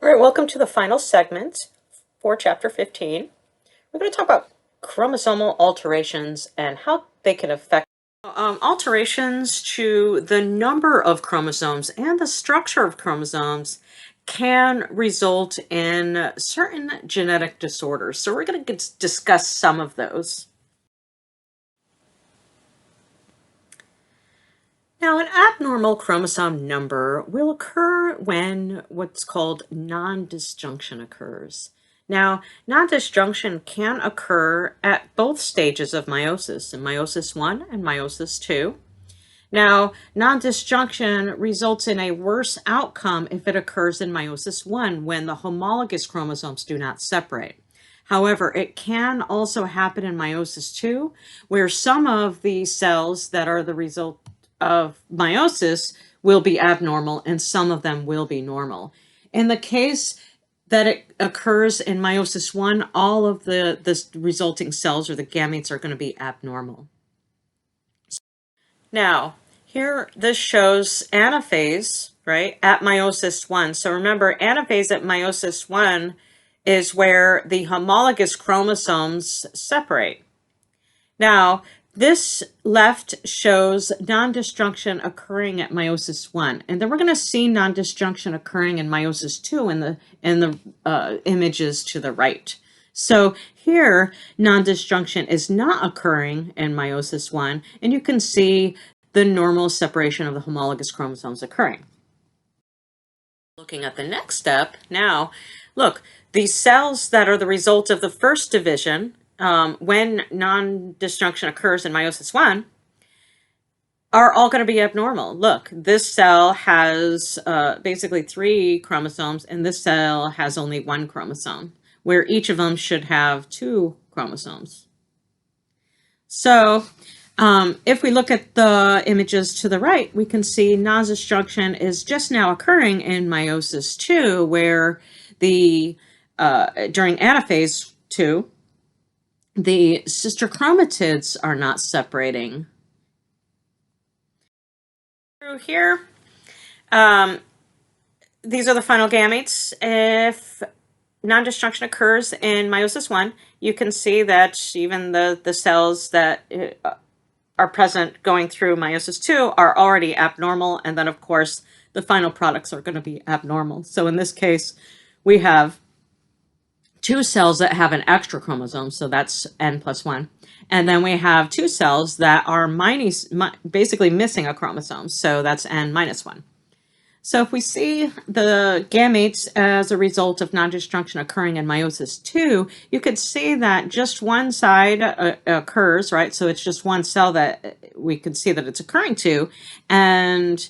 All right, welcome to the final segment for Chapter 15. We're going to talk about chromosomal alterations and how they can affect alterations to the number of chromosomes and the structure of chromosomes can result in certain genetic disorders. So we're going to discuss some of those. Now, an abnormal chromosome number will occur when what's called non-disjunction occurs. Now, non-disjunction can occur at both stages of meiosis, in meiosis 1 and meiosis 2. Now, non-disjunction results in a worse outcome if it occurs in meiosis 1 when the homologous chromosomes do not separate. However, it can also happen in meiosis 2, where some of the cells that are the result of meiosis will be abnormal and some of them will be normal. In the case that it occurs in meiosis 1, all of the resulting cells or the gametes are going to be abnormal. Now, here this shows anaphase, right, at meiosis 1. So remember, anaphase at meiosis 1 is where the homologous chromosomes separate. Now, this left shows non-disjunction occurring at meiosis 1, and then we're going to see non-disjunction occurring in meiosis 2 in the images to the right. So here, non-disjunction is not occurring in meiosis 1, and you can see the normal separation of the homologous chromosomes occurring. Looking at the next step, now, look, these cells that are the result of the first division, when non-disjunction occurs in meiosis 1, are all going to be abnormal. Look, this cell has basically 3 chromosomes, and this cell has only 1 chromosome, where each of them should have 2 chromosomes. So if we look at the images to the right, we can see non-disjunction is just now occurring in meiosis 2, where the during anaphase 2, the sister chromatids are not separating. Through here, these are the final gametes. If non-disjunction occurs in meiosis 1, you can see that even the cells that are present going through meiosis 2 are already abnormal, and then of course the final products are going to be abnormal. So in this case, we have 2 cells that have an extra chromosome, so that's n+1. And then we have 2 cells that are basically missing a chromosome, so that's n-1. So if we see the gametes as a result of non-disjunction occurring in meiosis 2, you could see that just one side occurs, right? So it's just one cell that we can see that it's occurring to, and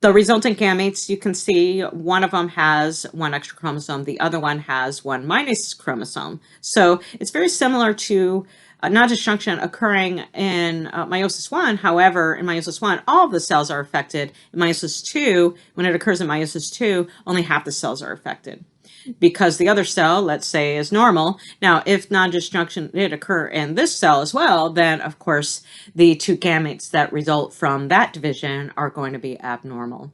the resulting gametes, you can see one of them has 1 extra chromosome, the other one has 1 minus chromosome. So it's very similar to non-disjunction occurring in meiosis 1. However, in meiosis 1, all of the cells are affected. In meiosis 2, when it occurs in meiosis 2, only half the cells are affected, because the other cell, let's say, is normal. Now, if non-disjunction did occur in this cell as well, then of course the 2 gametes that result from that division are going to be abnormal.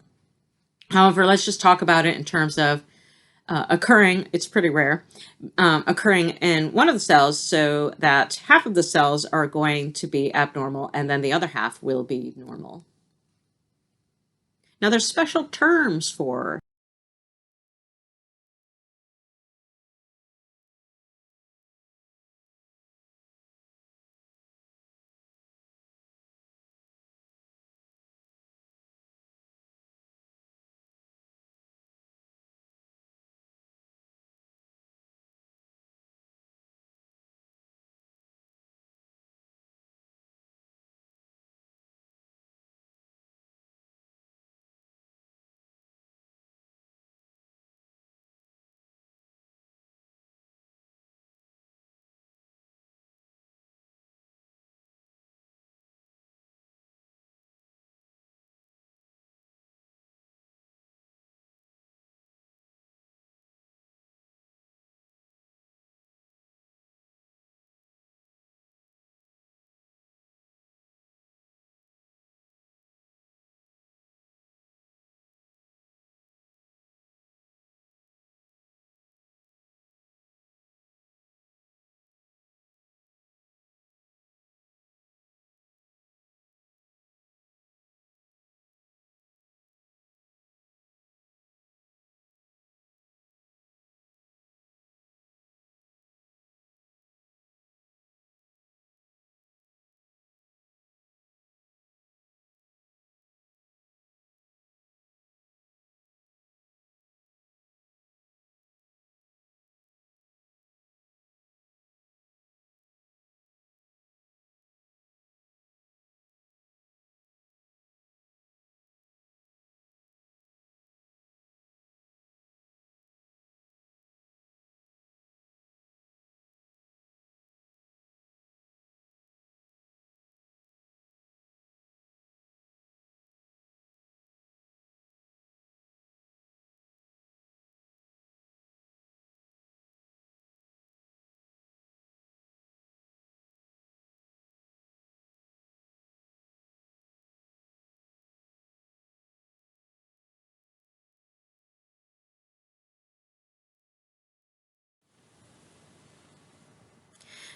However, let's just talk about it in terms of occurring, it's pretty rare, occurring in one of the cells, so that half of the cells are going to be abnormal and then the other half will be normal. Now, there's special terms for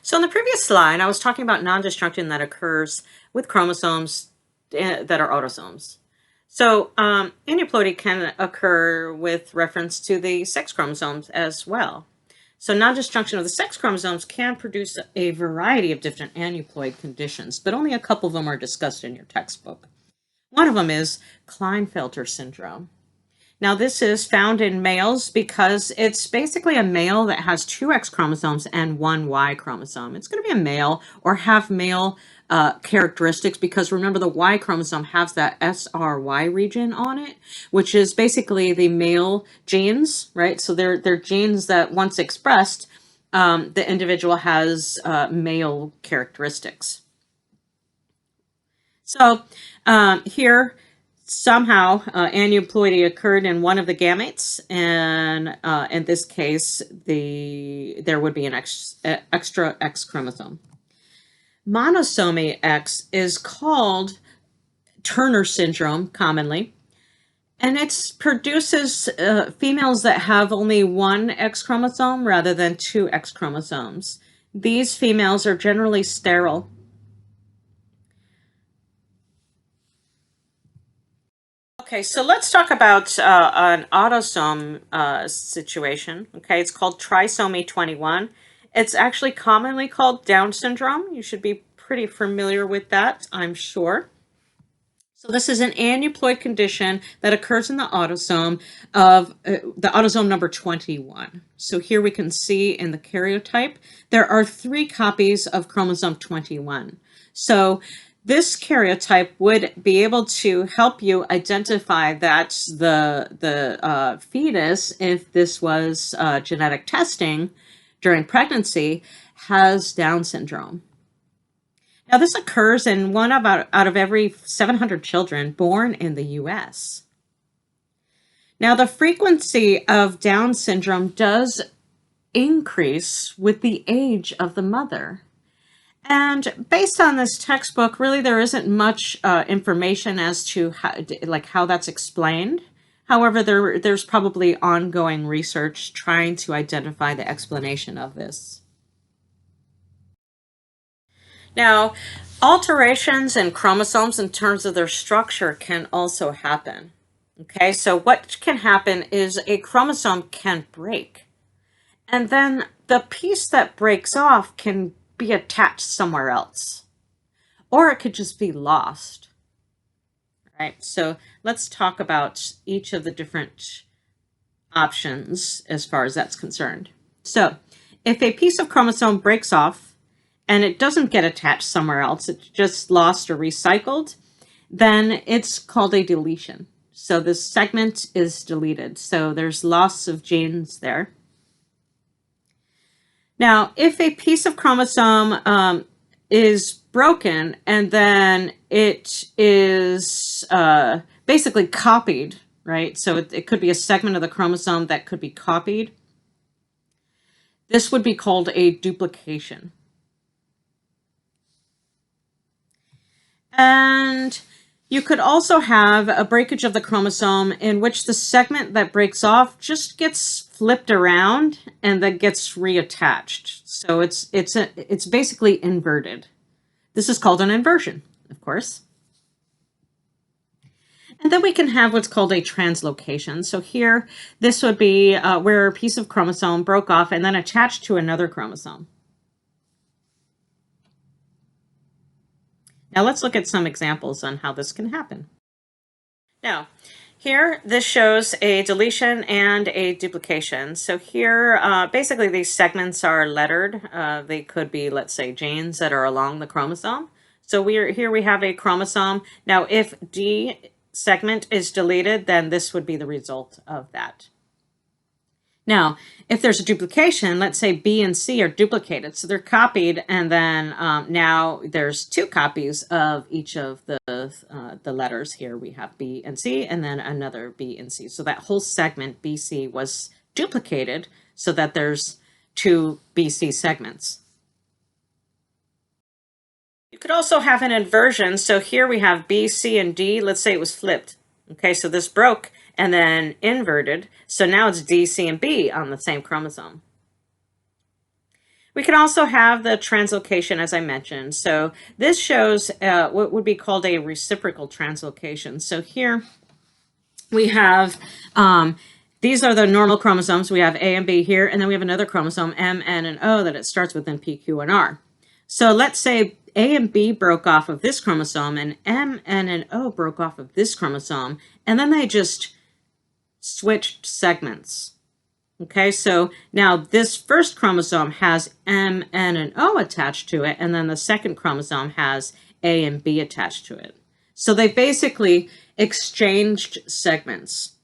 So in the previous slide, I was talking about non-destruction that occurs with chromosomes that are autosomes. So aneuploidy can occur with reference to the sex chromosomes as well. So non-destruction of the sex chromosomes can produce a variety of different aneuploid conditions, but only a couple of them are discussed in your textbook. One of them is Klinefelter syndrome. Now, this is found in males because it's basically a male that has two X chromosomes and one Y chromosome. It's going to be a male or have male characteristics because remember the Y chromosome has that SRY region on it, which is basically the male genes, right? So they're genes that once expressed, the individual has male characteristics. So here, somehow aneuploidy occurred in one of the gametes, and in this case, there would be an extra X chromosome. Monosomy X is called Turner syndrome commonly, and it produces females that have only one X chromosome rather than two X chromosomes. These females are generally sterile. Okay, so let's talk about an autosome situation. Okay, it's called trisomy 21. It's actually commonly called Down syndrome. You should be pretty familiar with that, I'm sure. So this is an aneuploid condition that occurs in the autosome of the autosome number 21. So here we can see in the karyotype, there are 3 copies of chromosome 21. So this karyotype would be able to help you identify that the fetus, if this was genetic testing during pregnancy, has Down syndrome. Now, this occurs in one out of every 700 children born in the U.S. Now, the frequency of Down syndrome does increase with the age of the mother. And based on this textbook, really there isn't much information as to how that's explained. However, there's probably ongoing research trying to identify the explanation of this. Now, alterations in chromosomes in terms of their structure can also happen. Okay, so what can happen is a chromosome can break, and then the piece that breaks off can be attached somewhere else, or it could just be lost. Right, so let's talk about each of the different options as far as that's concerned. So if a piece of chromosome breaks off and it doesn't get attached somewhere else, it's just lost or recycled, then it's called a deletion. So this segment is deleted. So there's loss of genes there. Now, if a piece of chromosome is broken and then it is basically copied, right? So it could be a segment of the chromosome that could be copied. This would be called a duplication. And you could also have a breakage of the chromosome in which the segment that breaks off just gets flipped around and then gets reattached. So it's basically inverted. This is called an inversion, of course. And then we can have what's called a translocation. So here, this would be where a piece of chromosome broke off and then attached to another chromosome. Now let's look at some examples on how this can happen. Now, here, this shows a deletion and a duplication. So here, basically these segments are lettered. They could be, let's say, genes that are along the chromosome. So here we have a chromosome. Now, if D segment is deleted, then this would be the result of that. Now, if there's a duplication, let's say B and C are duplicated. So they're copied, and then now there's 2 copies of each of the letters. Here we have B and C, and then another B and C. So that whole segment, BC, was duplicated so that there's 2 BC segments. You could also have an inversion. So here we have B, C, and D. Let's say it was flipped. Okay, so this broke and then inverted. So now it's D, C, and B on the same chromosome. We can also have the translocation, as I mentioned. So this shows what would be called a reciprocal translocation. So here we have, these are the normal chromosomes. We have A and B here, and then we have another chromosome, M, N, and O, that it starts with in P, Q, and R. So let's say A and B broke off of this chromosome, and M, N, and O broke off of this chromosome, and then they just switched segments. Okay, so now this first chromosome has M, N, and O attached to it, and then the second chromosome has A and B attached to it. So they basically exchanged segments.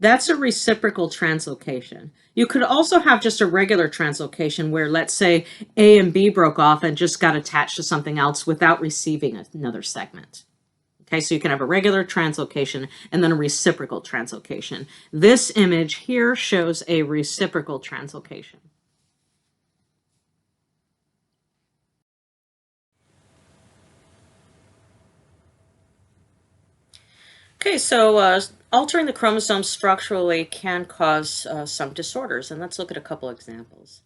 That's a reciprocal translocation. You could also have just a regular translocation where, let's say, A and B broke off and just got attached to something else without receiving another segment. Okay, so you can have a regular translocation and then a reciprocal translocation. This image here shows a reciprocal translocation. Okay, so altering the chromosomes structurally can cause some disorders, and let's look at a couple examples.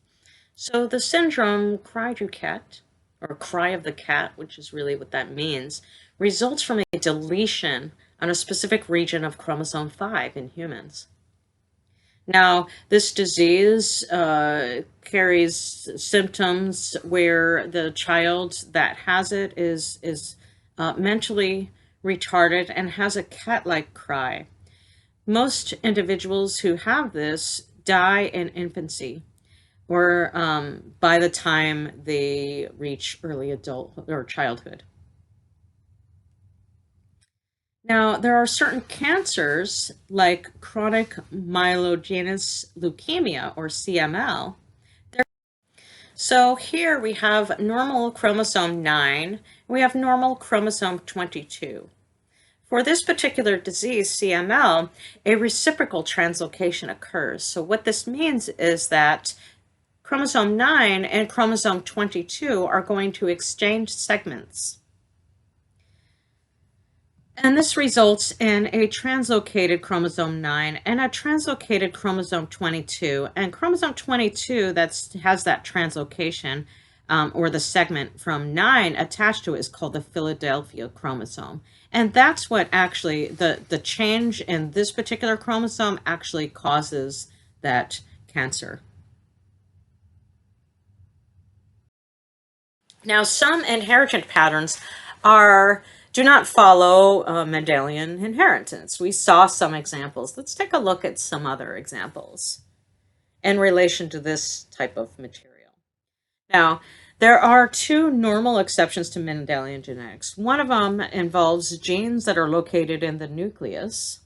So the syndrome cry-du-cat, or cry of the cat, which is really what that means, results from a deletion on a specific region of chromosome 5 in humans. Now, this disease carries symptoms where the child that has it is mentally retarded and has a cat-like cry. Most individuals who have this die in infancy, or by the time they reach early adulthood or childhood. Now, there are certain cancers like chronic myelogenous leukemia, or CML. So here we have normal chromosome 9, we have normal chromosome 22. For this particular disease, CML, a reciprocal translocation occurs. So what this means is that chromosome 9 and chromosome 22 are going to exchange segments. And this results in a translocated chromosome 9 and a translocated chromosome 22. And chromosome 22 has that translocation, or the segment from 9 attached to it, is called the Philadelphia chromosome. And that's what actually, the change in this particular chromosome actually causes that cancer. Now, some inheritance patterns do not follow Mendelian inheritance. We saw some examples. Let's take a look at some other examples in relation to this type of material. Now, there are two normal exceptions to Mendelian genetics. One of them involves genes that are located in the nucleus,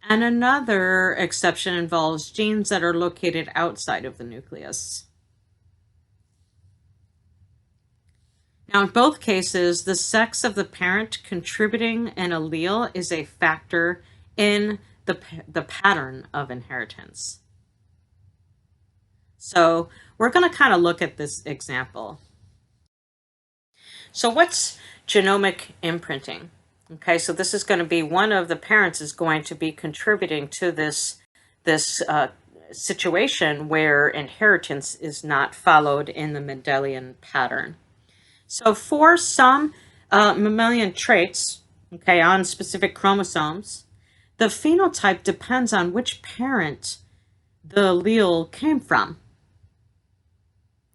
and another exception involves genes that are located outside of the nucleus. Now, in both cases, the sex of the parent contributing an allele is a factor in the pattern of inheritance. So we're going to kind of look at this example. So what's genomic imprinting? Okay, so this is going to be one of the parents is going to be contributing to this situation where inheritance is not followed in the Mendelian pattern. So for some mammalian traits, okay, on specific chromosomes, the phenotype depends on which parent the allele came from.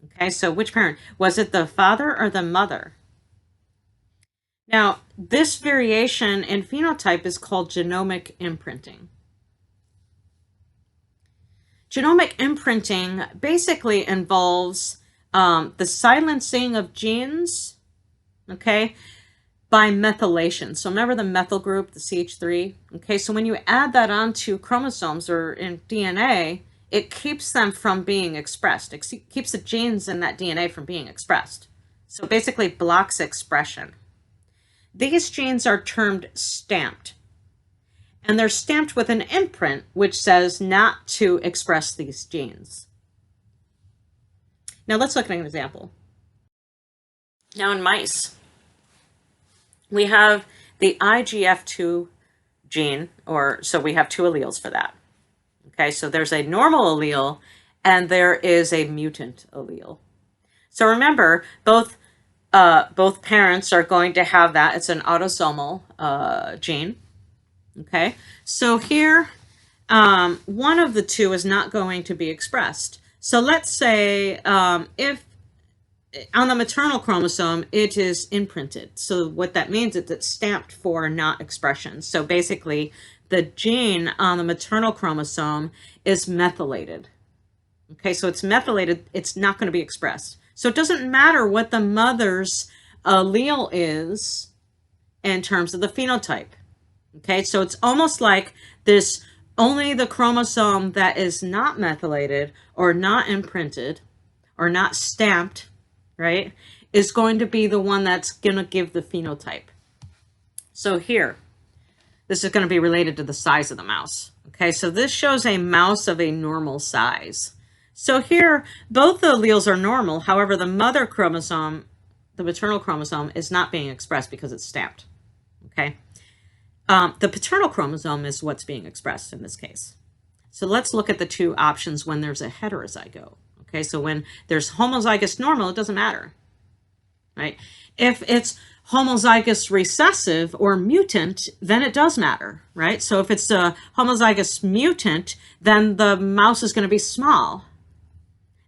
Okay, so which parent? Was it the father or the mother? Now, this variation in phenotype is called genomic imprinting. Genomic imprinting basically involves the silencing of genes, okay, by methylation. So remember the methyl group, the CH3? Okay, so when you add that onto chromosomes or in DNA, it keeps them from being expressed. It keeps the genes in that DNA from being expressed. So basically blocks expression. These genes are termed stamped. And they're stamped with an imprint which says not to express these genes. Now let's look at an example. Now in mice, we have the IGF2 gene, so we have two alleles for that. Okay, so there's a normal allele and there is a mutant allele. So remember, both parents are going to have that. It's an autosomal gene. Okay, so here, one of the two is not going to be expressed. So let's say if on the maternal chromosome, it is imprinted. So what that means is it's stamped for not expression. So basically, the gene on the maternal chromosome is methylated. Okay, so it's methylated, it's not going to be expressed. So it doesn't matter what the mother's allele is in terms of the phenotype. Okay, so it's almost like this, only the chromosome that is not methylated or not imprinted or not stamped, right, is going to be the one that's going to give the phenotype. So here, this is going to be related to the size of the mouse. Okay, so this shows a mouse of a normal size. So here, both the alleles are normal. However, the mother chromosome, the maternal chromosome, is not being expressed because it's stamped. Okay. The paternal chromosome is what's being expressed in this case. So let's look at the two options when there's a heterozygote. Okay, so when there's homozygous normal, it doesn't matter, right? If it's homozygous recessive or mutant, then it does matter, right? So if it's a homozygous mutant, then the mouse is going to be small.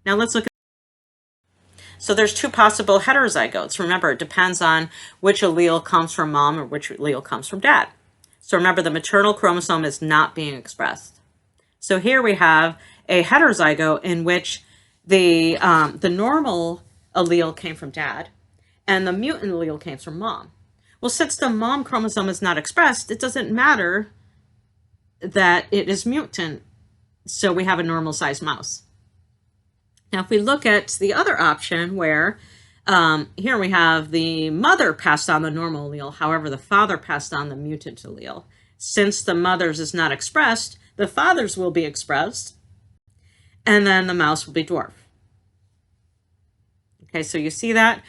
Now let's look at, so there's two possible heterozygotes. Remember, it depends on which allele comes from mom or which allele comes from dad. So remember, the maternal chromosome is not being expressed. So here we have a heterozygote in which the normal allele came from dad and the mutant allele came from mom. Well, since the mom chromosome is not expressed, it doesn't matter that it is mutant. So we have a normal sized mouse. Now, if we look at the other option where here we have the mother passed on the normal allele, however, the father passed on the mutant allele. Since the mother's is not expressed, the father's will be expressed, and then the mouse will be dwarf. Okay, so you see that?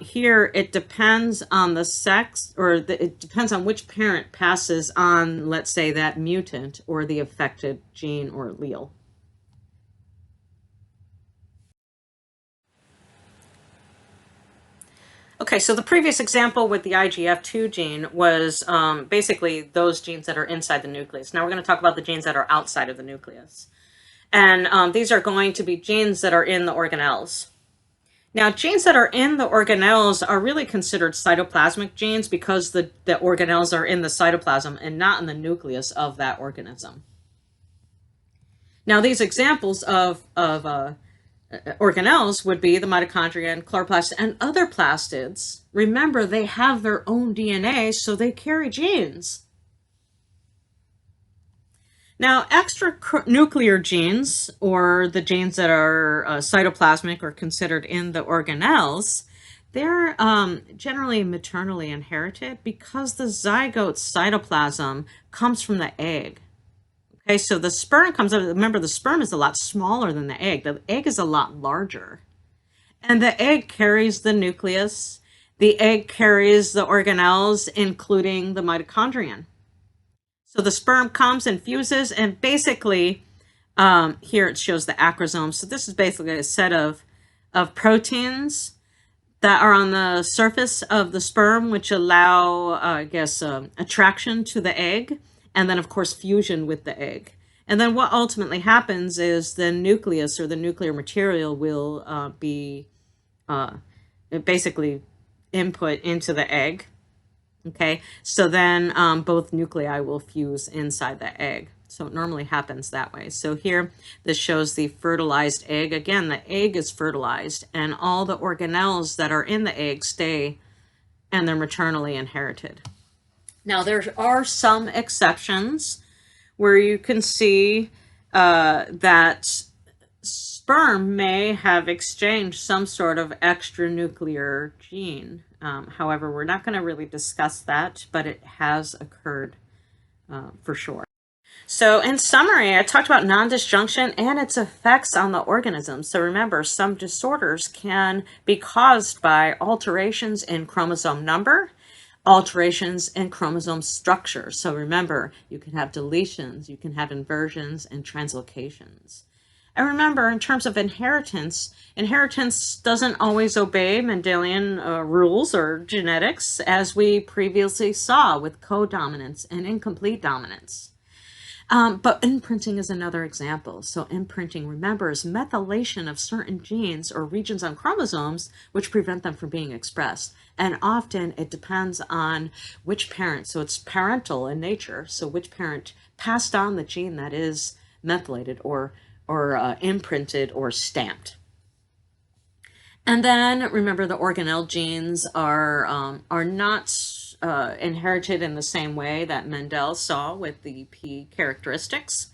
Here, it depends on the sex, or it depends on which parent passes on, let's say, that mutant or the affected gene or allele. Okay, so the previous example with the IGF-2 gene was basically those genes that are inside the nucleus. Now we're going to talk about the genes that are outside of the nucleus. And these are going to be genes that are in the organelles. Now, genes that are in the organelles are really considered cytoplasmic genes because the organelles are in the cytoplasm and not in the nucleus of that organism. Now, these examples of organelles would be the mitochondria and chloroplasts and other plastids. Remember, they have their own DNA, so they carry genes. Now, extranuclear genes, or the genes that are cytoplasmic or considered in the organelles, they're generally maternally inherited because the zygote cytoplasm comes from the egg. Okay, so the sperm comes out. Remember, the sperm is a lot smaller than the egg. The egg is a lot larger. And the egg carries the nucleus. The egg carries the organelles, including the mitochondrion. So the sperm comes and fuses, and basically, here it shows the acrosome. So this is basically a set of proteins that are on the surface of the sperm, which allow, attraction to the egg. And then, of course, fusion with the egg. And then what ultimately happens is the nucleus or the nuclear material will be basically input into the egg. Okay, so then both nuclei will fuse inside the egg. So it normally happens that way. So here, this shows the fertilized egg. Again, the egg is fertilized, and all the organelles that are in the egg stay, and they're maternally inherited. Now, there are some exceptions where you can see that sperm may have exchanged some sort of extranuclear gene. However, we're not going to really discuss that, but it has occurred for sure. So in summary, I talked about non-disjunction and its effects on the organism. So remember, some disorders can be caused by alterations in chromosome number, alterations in chromosome structure. So remember, you can have deletions, you can have inversions and translocations. And remember, in terms of inheritance, inheritance doesn't always obey Mendelian rules or genetics, as we previously saw with codominance and incomplete dominance. But imprinting is another example. So imprinting, remember, is methylation of certain genes or regions on chromosomes which prevent them from being expressed. And often it depends on which parent. So it's parental in nature. So which parent passed on the gene that is methylated or imprinted or stamped. And then remember, the organelle genes are not inherited in the same way that Mendel saw with the P characteristics.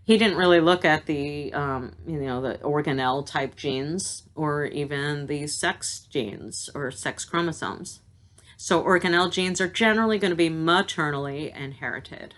He didn't really look at the the organelle type genes or even the sex genes or sex chromosomes. So organelle genes are generally going to be maternally inherited.